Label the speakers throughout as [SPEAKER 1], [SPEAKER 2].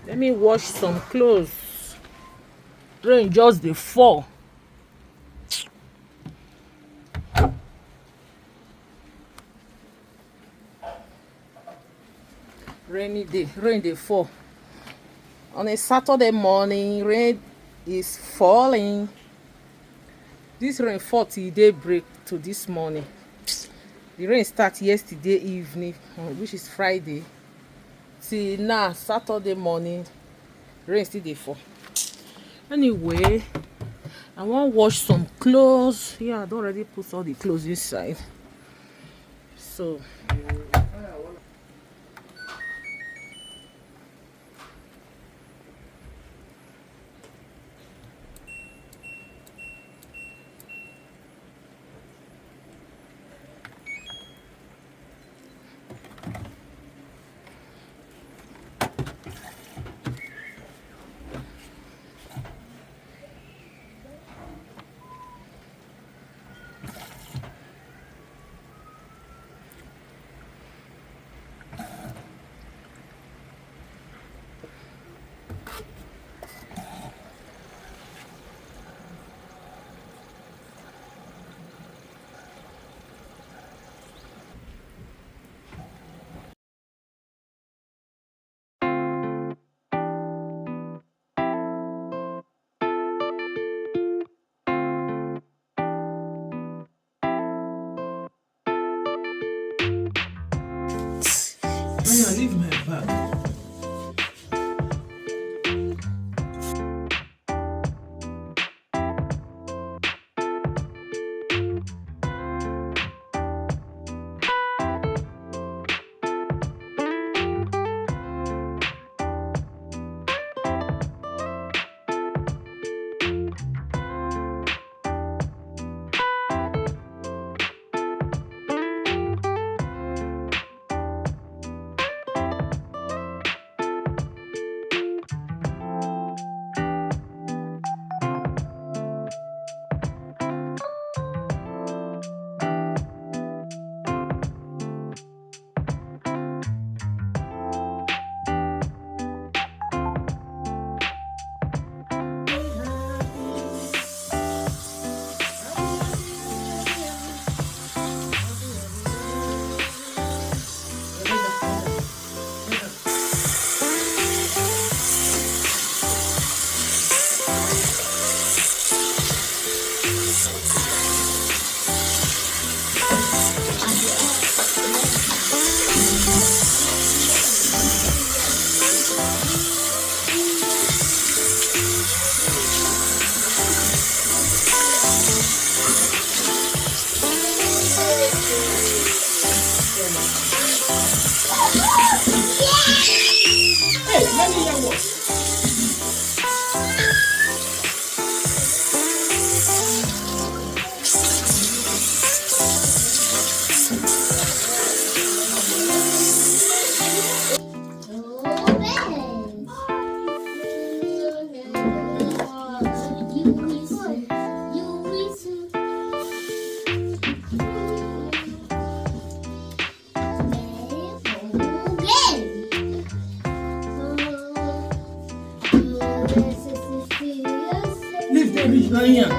[SPEAKER 1] Let me wash some clothes. Rain just dey fall. Rainy day, rain dey fall. On a Saturday morning, rain is falling. This rain fall till daybreak to this morning. The rain start yesterday evening, which is Friday, till now Saturday morning, rain still dey fall. Anyway, I wan wash some clothes. Yeah, I don already put all the clothes inside. So
[SPEAKER 2] Leave my bag. Leave the rich na here.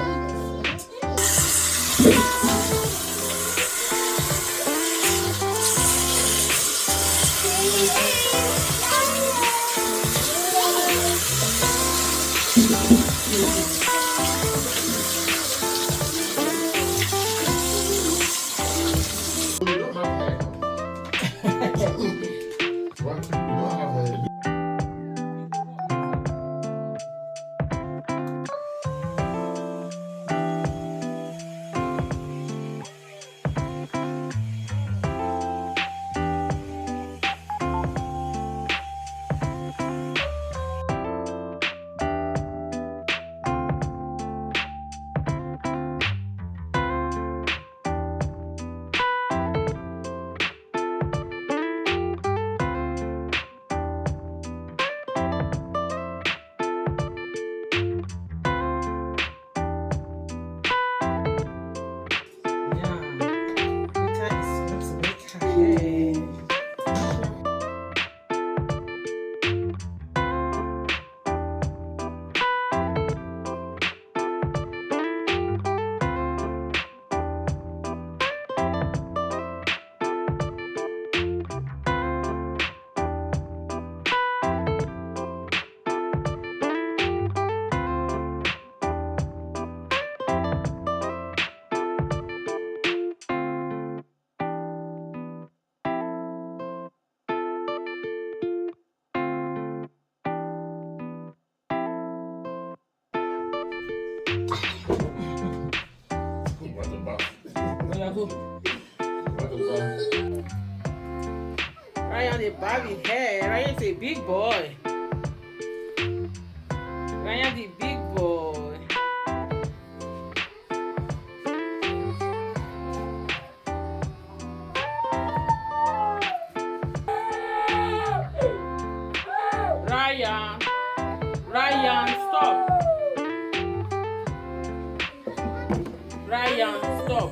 [SPEAKER 1] Now go. Ryan the Barbie hair. Ryan's a big boy. Ryan the big boy. Ryan, stop. Ryan, stop.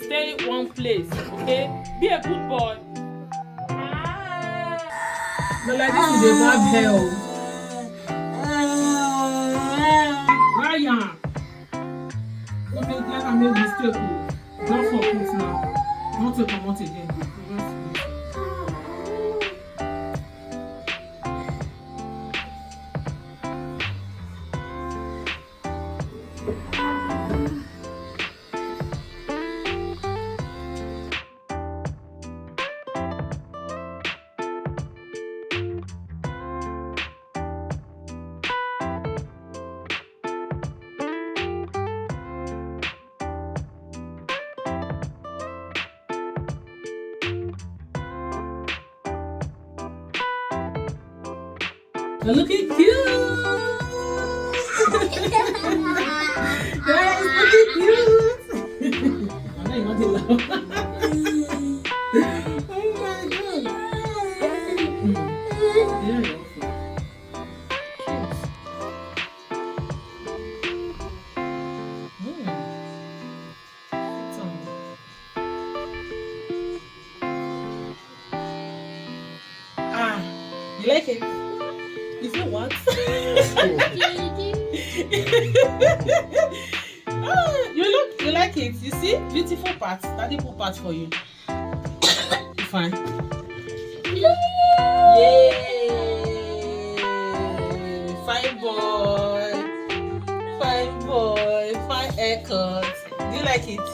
[SPEAKER 1] Stay in one place, okay? Be a good boy.
[SPEAKER 2] But like this is a bad hell. Ryan. Don't make like I made mistake. Not for kids now. Not to come out again. You're looking cute. Guys, looking cute. I know you're not allowed. Oh my god. Yeah, you're you like it? You feel what? You like it? You see? Beautiful parts. Daddy put parts for you. Fine. Yay! Fine boy. Fine haircut. Do you like it?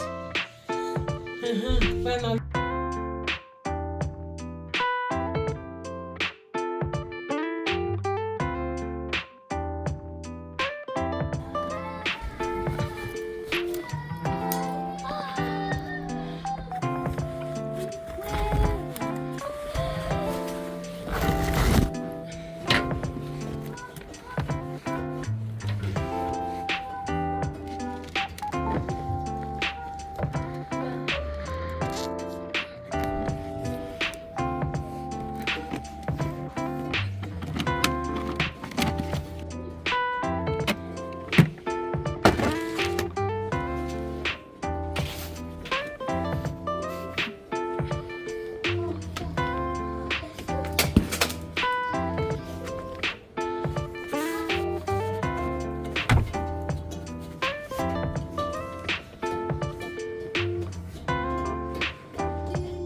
[SPEAKER 2] Fine.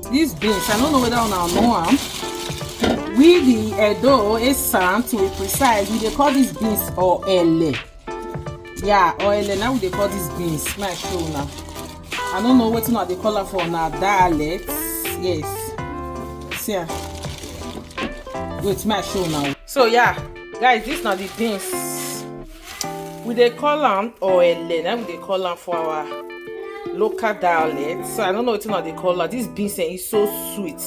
[SPEAKER 2] These beans, I don't know whether I know them. We the Edo Esan, to be precise, we they call these beans or ele. Yeah, or ele. Now we they call these beans. My show now. I don't know what they call them for now. Dialect. Yes. See. Wait, my show now. So yeah, guys, these are the beans. We they call them or ele. Now we they call them for our local dialect. So I don't know what they call her. This beans is so sweet.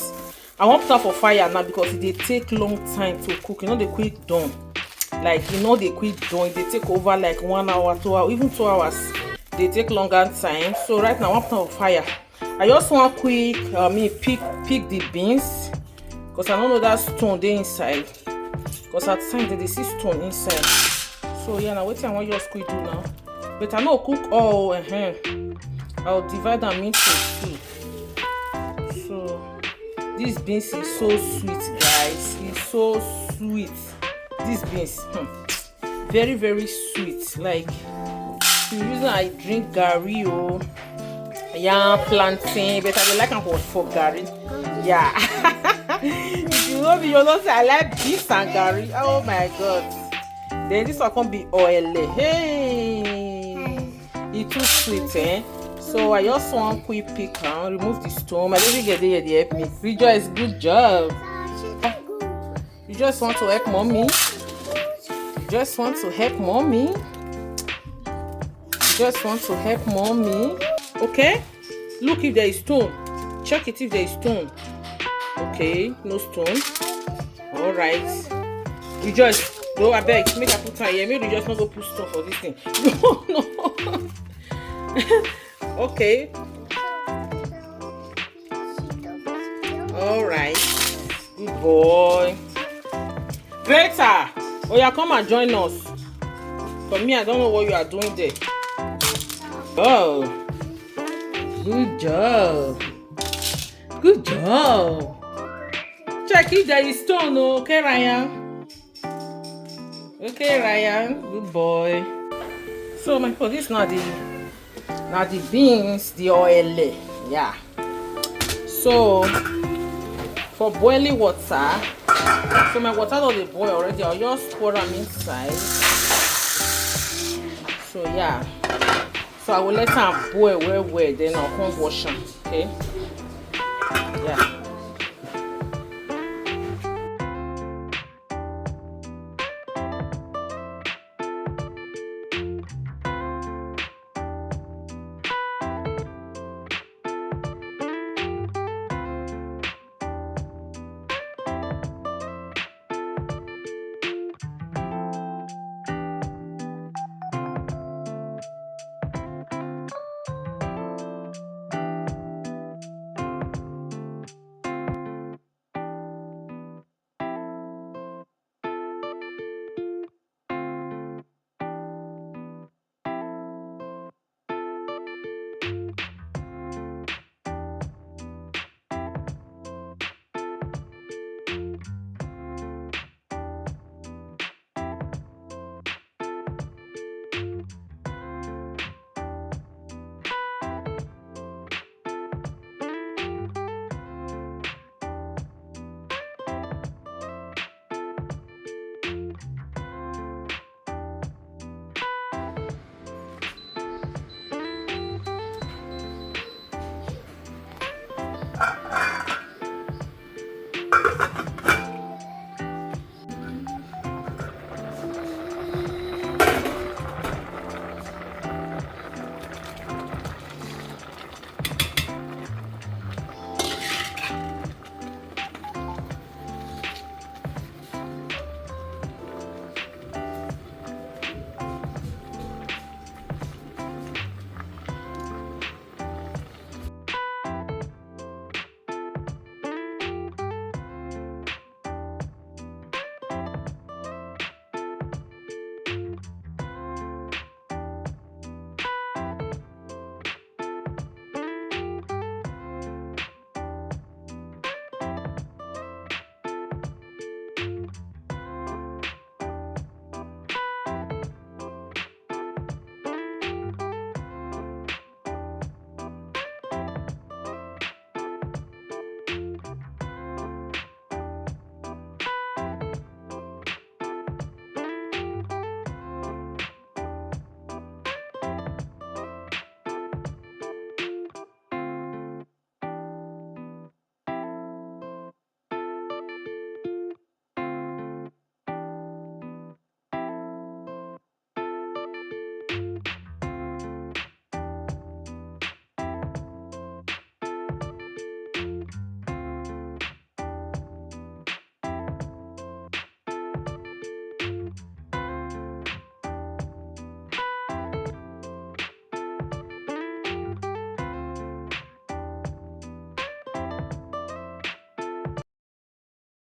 [SPEAKER 2] I want to put for fire now because they take long time to cook. You know, they quick done. Like, you know, they quick done. They take over like 1 hour, 2 hours, even 2 hours. They take longer time. So right now I want to put for fire. I just want quick pick the beans because I don't know that stone they inside. Because at the time they see stone inside. So yeah, now what I want just quick do now. But I know cook all. I'll divide them into two. So this beans is so sweet, guys. It's so sweet. This beans, very very sweet. Like the reason I drink gari or plantain, but I like them for gari. Yeah. If you know me, you know say I like beans and gari. Oh my god. Then this one can be oil. Hey, it's too sweet, eh? So I just want quick pick and remove the stone. My baby get there to help me. Rejoice, good job. You just want to help mommy. You just want to help mommy. You just want to help mommy.
[SPEAKER 1] Okay, look if there is stone. Check it if there is stone. Okay, no stone. All right. Rejoice. Go, I beg. Make I put time here. Maybe Rejoice not go put stone for this thing. No. Okay. All right. Good boy. Greta. Oh yeah, come and join us. For me, I don't know what you are doing there. Oh. Good job. Good job. Check if there is stone, okay, Ryan? Okay, Ryan. Good boy. So, my people, this is not the beans, the oil. Yeah. So, for boiling water, so my water don't dey boil already. I'll just pour them inside. So, yeah. So, I will let them boil well, then I'll come wash them. Okay. Yeah.